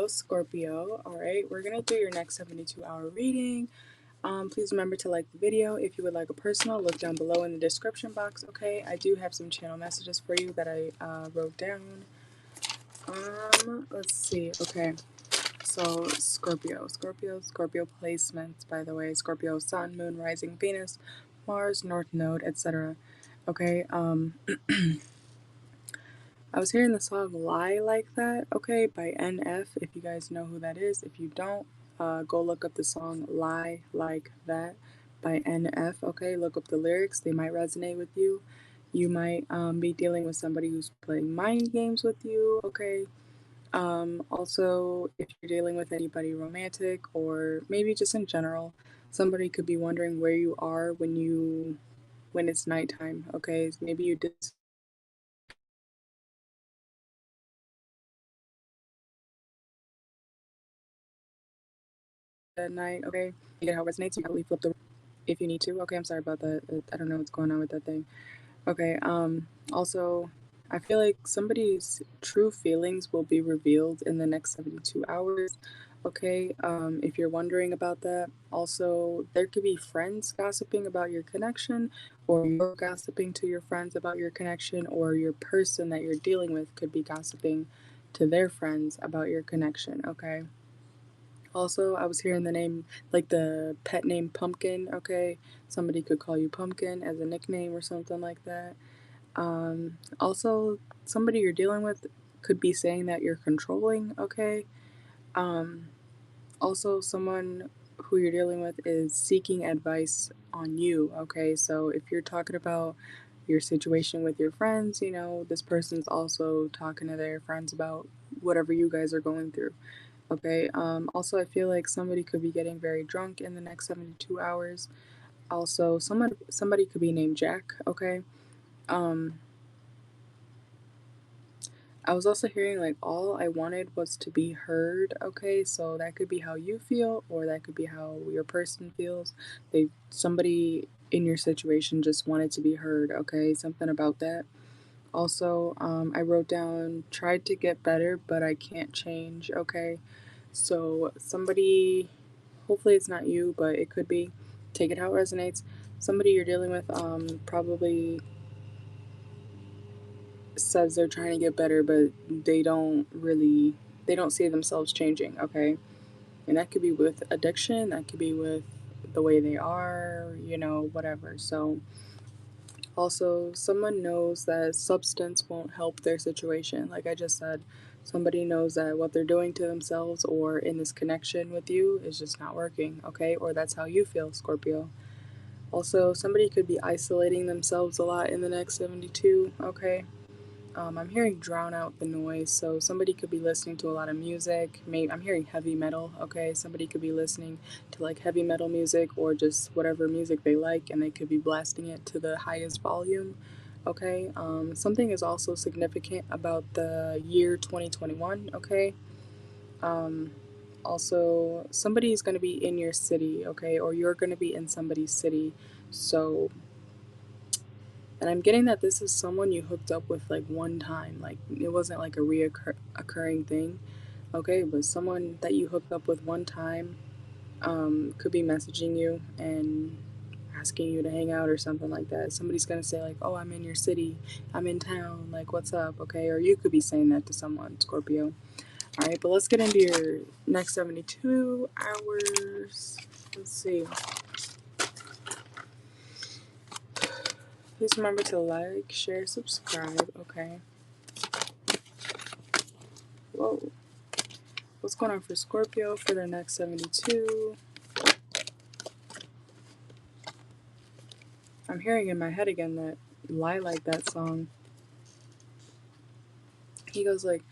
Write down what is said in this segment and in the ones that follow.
Hello, Scorpio. All right, we're going to do your next 72-hour reading. Please remember to like the video. If you would like a personal, look down below in the description box, okay? I do have some channel messages for you that I wrote down. Let's see. Okay, so Scorpio placements, by the way. Scorpio, Sun, Moon, Rising, Venus, Mars, North Node, etc. Okay, I was hearing the song Lie Like That, okay, by NF, if you guys know who that is. If you don't, go look up the song Lie Like That by NF, okay? Look up the lyrics, they might resonate with you. You might be dealing with somebody who's playing mind games with you, okay? Also, if you're dealing with anybody romantic or maybe just in general, somebody could be wondering where you are when it's nighttime, okay? Maybe you did at night, okay? You get how it resonates. You can flip the if you need to. Okay, I'm sorry about that. I don't know what's going on with that thing. Okay, also, I feel like somebody's true feelings will be revealed in the next 72 hours. Okay, if you're wondering about that, also, there could be friends gossiping about your connection, or you're gossiping to your friends about your connection, or your person that you're dealing with could be gossiping to their friends about your connection, okay? Also, I was hearing the name, like the pet name Pumpkin, okay? Somebody could call you Pumpkin as a nickname or something like that. Also, somebody you're dealing with could be saying that you're controlling, okay? Um, Also, someone who you're dealing with is seeking advice on you, okay? So if you're talking about your situation with your friends, you know, this person's also talking to their friends about whatever you guys are going through. Okay, also, I feel like somebody could be getting very drunk in the next 72 hours. Also, somebody could be named Jack, okay? Um, I was also hearing like all I wanted was to be heard, okay? So that could be how you feel, or that could be how your person feels. Somebody in your situation just wanted to be heard, okay? Something about that. Also, I wrote down tried to get better, but I can't change, okay? So somebody, hopefully it's not you, but it could be. Take it how it resonates. Somebody you're dealing with probably says they're trying to get better, but they don't see themselves changing, okay? And that could be with addiction, that could be with the way they are, you know, whatever. So also, someone knows that substance won't help their situation. Like I just said, somebody knows that what they're doing to themselves or in this connection with you is just not working, okay? Or that's how you feel, Scorpio. Also, somebody could be isolating themselves a lot in the next 72, okay? I'm hearing drown out the noise, so somebody could be listening to a lot of music. Maybe I'm hearing heavy metal, okay? Somebody could be listening to like heavy metal music or just whatever music they like, and they could be blasting it to the highest volume, okay? Something is also significant about the year 2021, okay? Um, Also, somebody is going to be in your city, okay? Or you're going to be in somebody's city, so and I'm getting that this is someone you hooked up with like one time. Like it wasn't like a reoccurring thing. Okay, but someone that you hooked up with one time could be messaging you and asking you to hang out or something like that. Somebody's gonna say like, "Oh, I'm in your city. I'm in town. Like, what's up?" Okay, or you could be saying that to someone, Scorpio. All right, but let's get into your next 72 hours. Let's see. Please remember to like, share, subscribe. Okay. Whoa. What's going on for Scorpio for their next 72? I'm hearing in my head again that Lie Like That song. He goes like,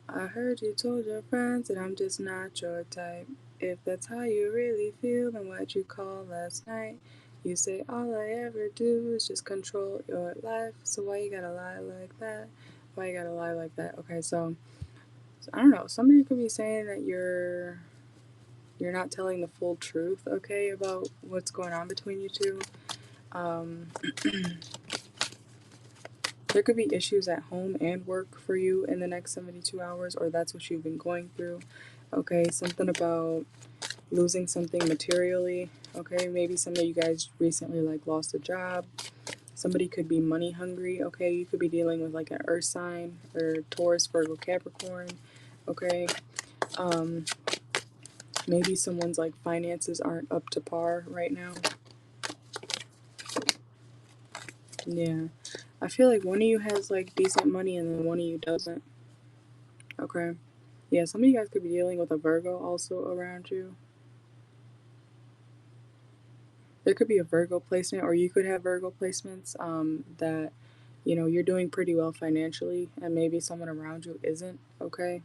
I heard you told your friends that I'm just not your type. If that's how you really feel, then why'd you call last night? You say all I ever do is just control your life. So why you gotta lie like that? Why you gotta lie like that? Okay, so I don't know. Somebody could be saying that you're not telling the full truth, okay, about what's going on between you two. Um, There could be issues at home and work for you in the next 72 hours, or that's what you've been going through. Okay, something about losing something materially. Okay, maybe some of you guys recently like lost a job. Somebody could be money hungry. Okay, you could be dealing with like an earth sign or Taurus, Virgo, Capricorn. Okay, maybe someone's like finances aren't up to par right now. Yeah, I feel like one of you has like decent money and then one of you doesn't. Okay, yeah, some of you guys could be dealing with a Virgo also around you. There could be a Virgo placement, or you could have Virgo placements that, you know, you're doing pretty well financially, and maybe someone around you isn't, okay?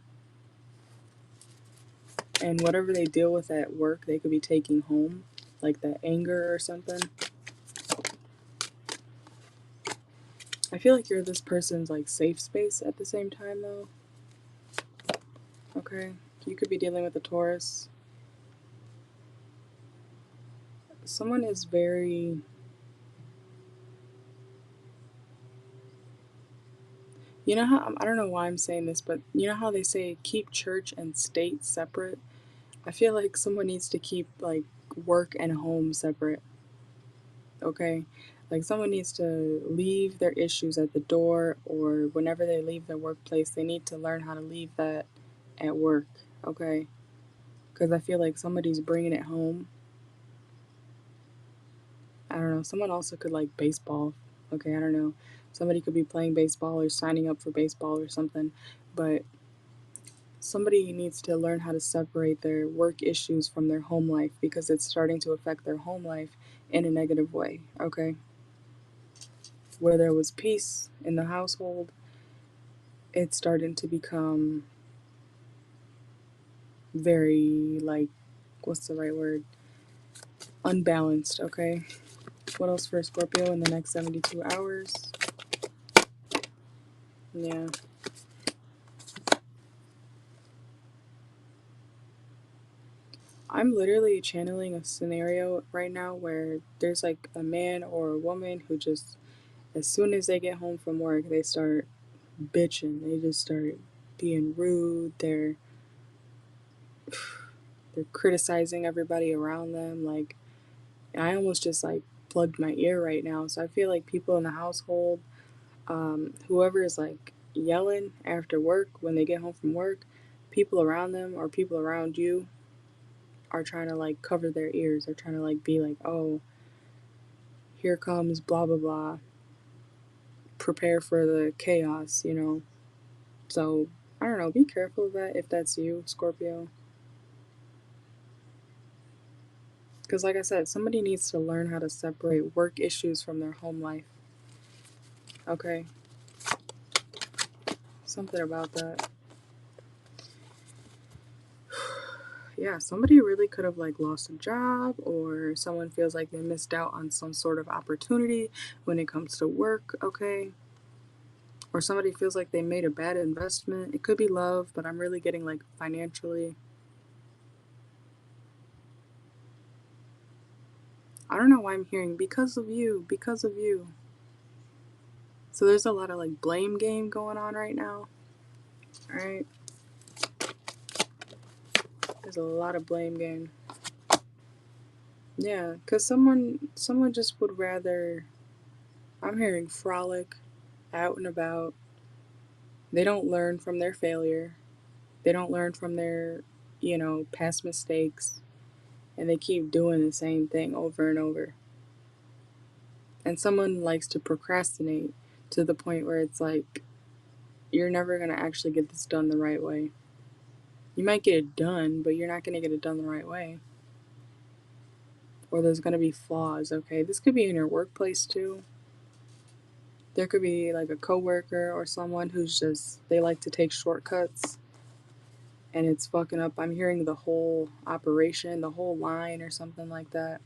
And whatever they deal with at work, they could be taking home, like that anger or something. I feel like you're this person's like safe space at the same time, though. Okay, you could be dealing with a Taurus. Someone is very. You know how, I don't know why I'm saying this, but you know how they say keep church and state separate? I feel like someone needs to keep like work and home separate. Okay? Like someone needs to leave their issues at the door, or whenever they leave their workplace, they need to learn how to leave that at work. Okay? Because I feel like somebody's bringing it home. I don't know. Someone also could like baseball. Okay? I don't know. Somebody could be playing baseball or signing up for baseball or something. But somebody needs to learn how to separate their work issues from their home life, because it's starting to affect their home life in a negative way, okay? Where there was peace in the household, it's starting to become very, like, what's the right word? Unbalanced, okay? What else for Scorpio in the next 72 hours? Yeah. I'm literally channeling a scenario right now where there's like a man or a woman who just, as soon as they get home from work, they start bitching. They just start being rude. They're criticizing everybody around them. Like, I almost just like plugged my ear right now. So I feel like people in the household, whoever is like yelling after work when they get home from work, people around them or people around you are trying to like cover their ears. They're trying to like be like, oh, here comes blah blah blah. Prepare for the chaos, you know. So I don't know. Be careful of that if that's you, Scorpio. Because, like I said, somebody needs to learn how to separate work issues from their home life. Okay? Something about that. Yeah, somebody really could have, like, lost a job, or someone feels like they missed out on some sort of opportunity when it comes to work, okay? Or somebody feels like they made a bad investment. It could be love, but I'm really getting, like, financially. I don't know why I'm hearing because of you, because of you. So there's a lot of, like, blame game going on right now. Alright? There's a lot of blame game. Yeah, because someone just would rather, I'm hearing frolic, out and about. They don't learn from their failure. They don't learn from their, you know, past mistakes. And they keep doing the same thing over and over. And someone likes to procrastinate to the point where it's like, you're never going to actually get this done the right way. You might get it done, but you're not going to get it done the right way. Or there's going to be flaws, okay? This could be in your workplace too. There could be like a coworker or someone who's just, they like to take shortcuts and it's fucking up. I'm hearing the whole operation, the whole line or something like that.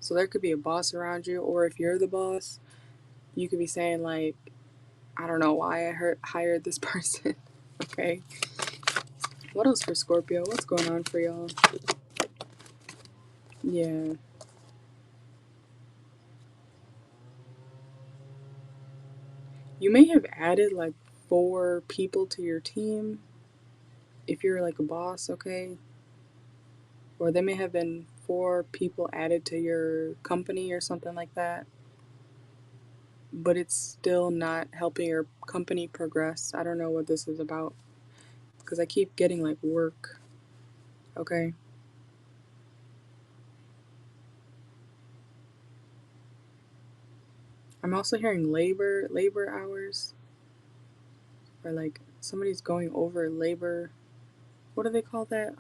So there could be a boss around you, or if you're the boss, you could be saying like, I don't know why I hired this person. Okay. What else for Scorpio? What's going on for y'all? Yeah. You may have added like 4 people to your team if you're like a boss, okay? Or there may have been 4 people added to your company or something like that, but it's still not helping your company progress. I don't know what this is about because I keep getting like work, okay? I'm also hearing labor hours, or like somebody's going over labor. What do they call that?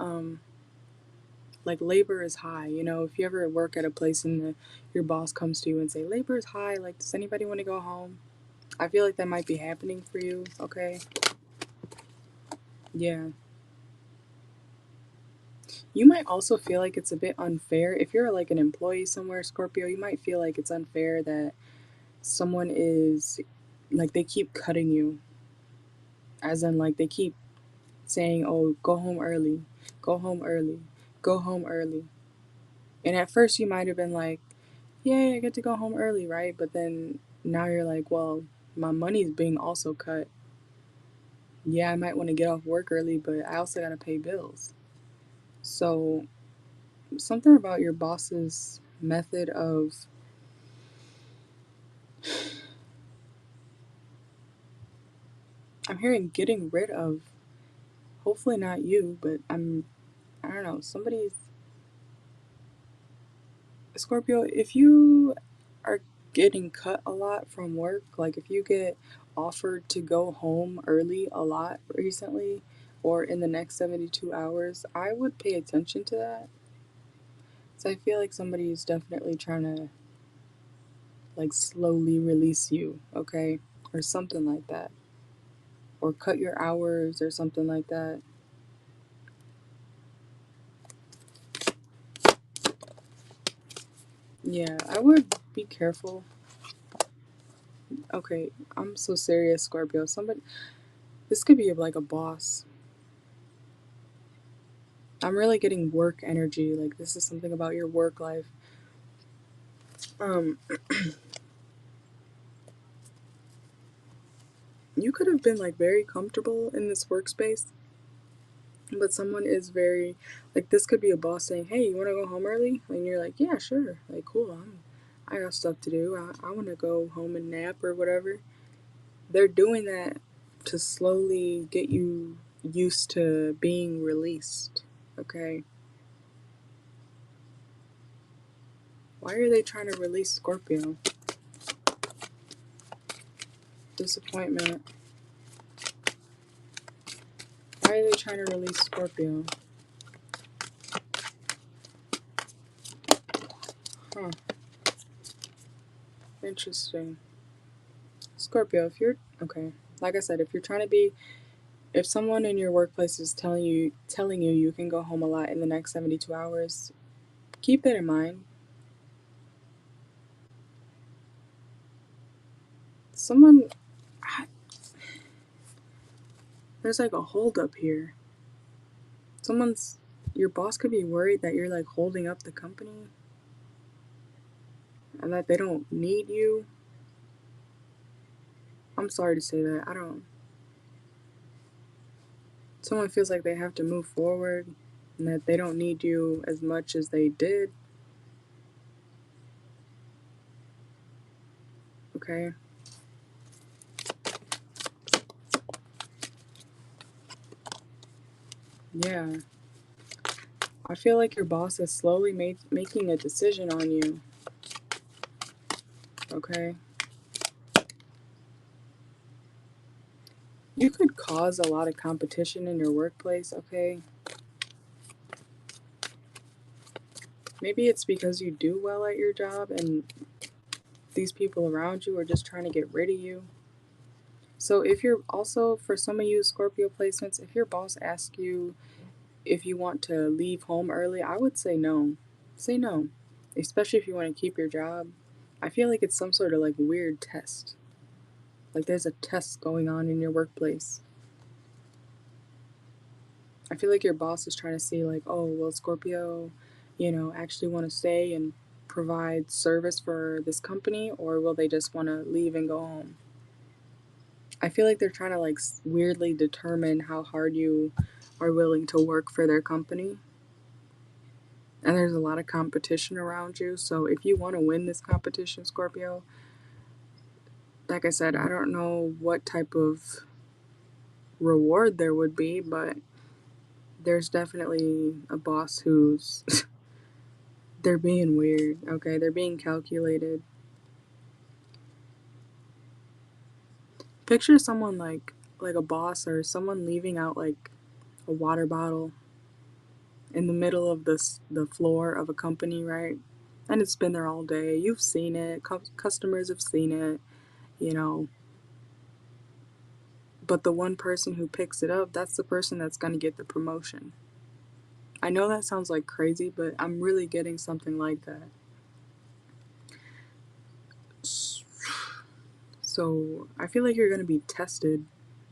Like labor is high. You know, if you ever work at a place and your boss comes to you and say labor is high, like does anybody want to go home? I feel like that might be happening for you. Okay, yeah. You might also feel like it's a bit unfair if you're like an employee somewhere, Scorpio. You might feel like it's unfair that someone is like they keep cutting you, as in like they keep saying, "Oh, go home early, go home early, go home early." And at first you might have been like, "Yay, I get to go home early," right? But then now you're like, "Well, my money's being also cut. Yeah, I might want to get off work early, but I also gotta pay bills." So something about your boss's method of I'm hearing getting rid of, hopefully not you, but I don't know, somebody's Scorpio, if you are getting cut a lot from work, like if you get offered to go home early a lot recently or in the next 72 hours, I would pay attention to that. So I feel like somebody's definitely trying to like slowly release you, okay? Or something like that. Or cut your hours or something like that. Yeah, I would be careful. Okay, I'm so serious, Scorpio. This could be like a boss. I'm really getting work energy. Like this is something about your work life. Um, you could have been like very comfortable in this workspace, but someone is very like this could be a boss saying, "Hey, you want to go home early?" And you're like, "Yeah, sure. Like, cool. I got stuff to do. I want to go home and nap or whatever." They're doing that to slowly get you used to being released. Okay. Why are they trying to release Scorpio? Disappointment. Why are they trying to release Scorpio? Huh. Interesting. Scorpio, if you're okay, like I said, if you're trying to be if someone in your workplace is telling you you can go home a lot in the next 72 hours, keep that in mind. Someone there's like a holdup here. Someone's your boss could be worried that you're like holding up the company and that they don't need you. I'm sorry to say that. I don't Someone feels like they have to move forward and that they don't need you as much as they did. Okay? Yeah. I feel like your boss is slowly making a decision on you. Okay? You could cause a lot of competition in your workplace, okay? Maybe it's because you do well at your job and these people around you are just trying to get rid of you. So if you're also, for some of you Scorpio placements, if your boss asks you if you want to leave home early, I would say no. Say no. Especially if you want to keep your job. I feel like it's some sort of like weird test. Like there's a test going on in your workplace. I feel like your boss is trying to see like, oh, will Scorpio, actually want to stay and provide service for this company, or will they just want to leave and go home? I feel like they're trying to like weirdly determine how hard you are willing to work for their company. And there's a lot of competition around you. So if you want to win this competition, Scorpio, like I said, I don't know what type of reward there would be, but there's definitely a boss who's they're being weird, okay? They're being calculated. Picture someone like a boss or someone leaving out like a water bottle in the middle of the floor of a company, right? And it's been there all day. You've seen it. Customers have seen it, you know. But the one person who picks it up, that's the person that's going to get the promotion. I know that sounds like crazy, but I'm really getting something like that. So I feel like you're going to be tested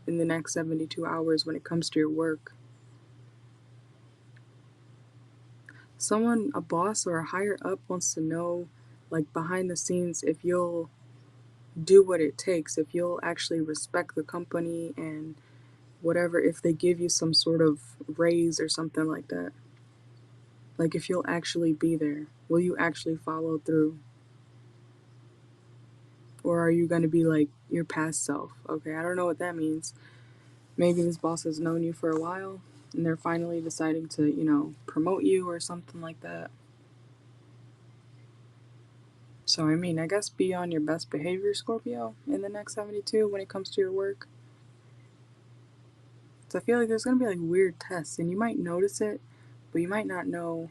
in the next 72 hours when it comes to your work. Someone, a boss or a higher up, wants to know, like behind the scenes, if you'll do what it takes, if you'll actually respect the company and whatever, if they give you some sort of raise or something like that. Like if you'll actually be there. Will you actually follow through? Or are you going to be like your past self? Okay, I don't know what that means. Maybe this boss has known you for a while and they're finally deciding to, promote you or something like that. So, I mean, I guess be on your best behavior, Scorpio, in the next 72 when it comes to your work. So, I feel like there's going to be like weird tests and you might notice it, but you might not know.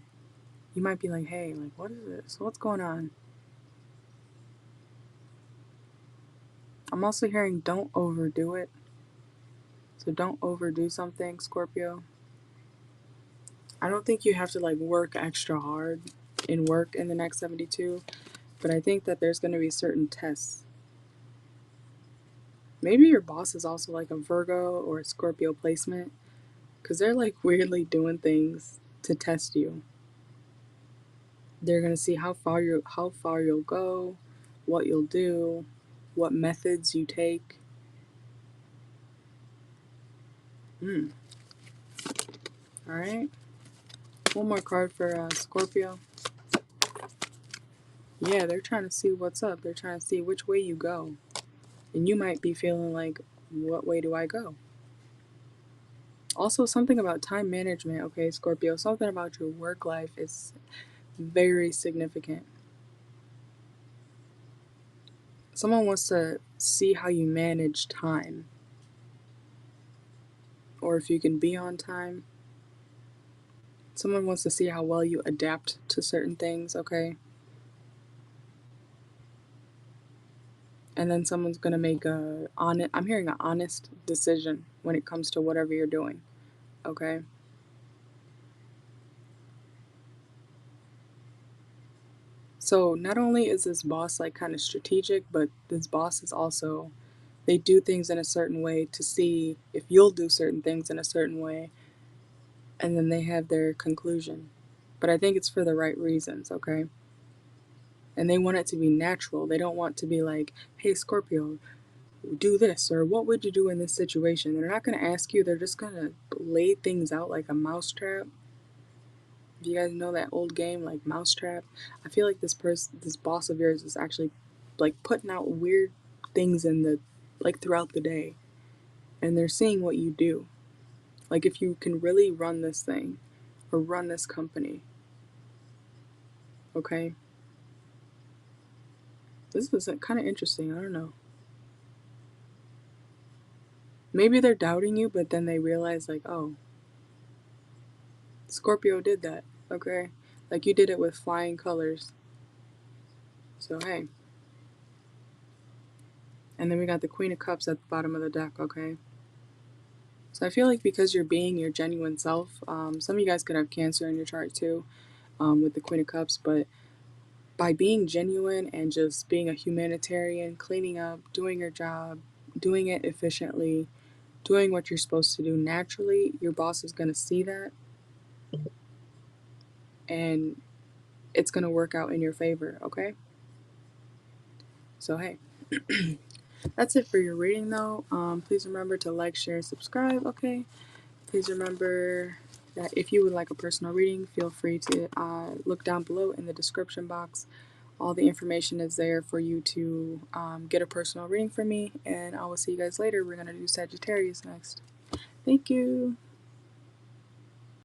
You might be like, hey, like, what is this? What's going on? I'm also hearing don't overdo it. So, don't overdo something, Scorpio. I don't think you have to like work extra hard in work in the next 72, but I think that there's going to be certain tests. Maybe your boss is also like a Virgo or a Scorpio placement because they're like weirdly doing things to test you. They're going to see how far you'll go, what you'll do, what methods you take. All right. One more card for Scorpio. Yeah, they're trying to see what's up. They're trying to see which way you go. And you might be feeling like, what way do I go? Also, something about time management, okay, Scorpio, something about your work life is very significant. Someone wants to see how you manage time, or if you can be on time. Someone wants to see how well you adapt to certain things, okay? And then someone's gonna make I'm hearing an honest decision when it comes to whatever you're doing, okay? So not only is this boss like kind of strategic, but this boss is also, they do things in a certain way to see if you'll do certain things in a certain way, and then they have their conclusion. But I think it's for the right reasons, okay? And they want it to be natural. They don't want to be like, hey, Scorpio, do this, or what would you do in this situation? They're not going to ask you, they're just going to lay things out like a mousetrap. If you guys know that old game, like Mousetrap, I feel like this boss of yours is actually like putting out weird things in the, like throughout the day, and they're seeing what you do. Like if you can really run this thing or run this company, okay? This is kind of interesting. I don't know. Maybe they're doubting you, but then they realize, like, oh, Scorpio did that, okay? Like you did it with flying colors. So, hey. And then we got the Queen of Cups at the bottom of the deck, okay? So I feel like because you're being your genuine self, some of you guys could have Cancer in your chart too, with the Queen of Cups, but by being genuine and just being a humanitarian, cleaning up, doing your job, doing it efficiently, doing what you're supposed to do naturally, your boss is going to see that and it's going to work out in your favor, okay? So, hey. That's it for your reading, though. Please remember to like, share, subscribe, okay? Please remember that if you would like a personal reading, feel free to look down below in the description box. All the information is there for you to get a personal reading from me, and I will see you guys later. We're going to do Sagittarius next. Thank you.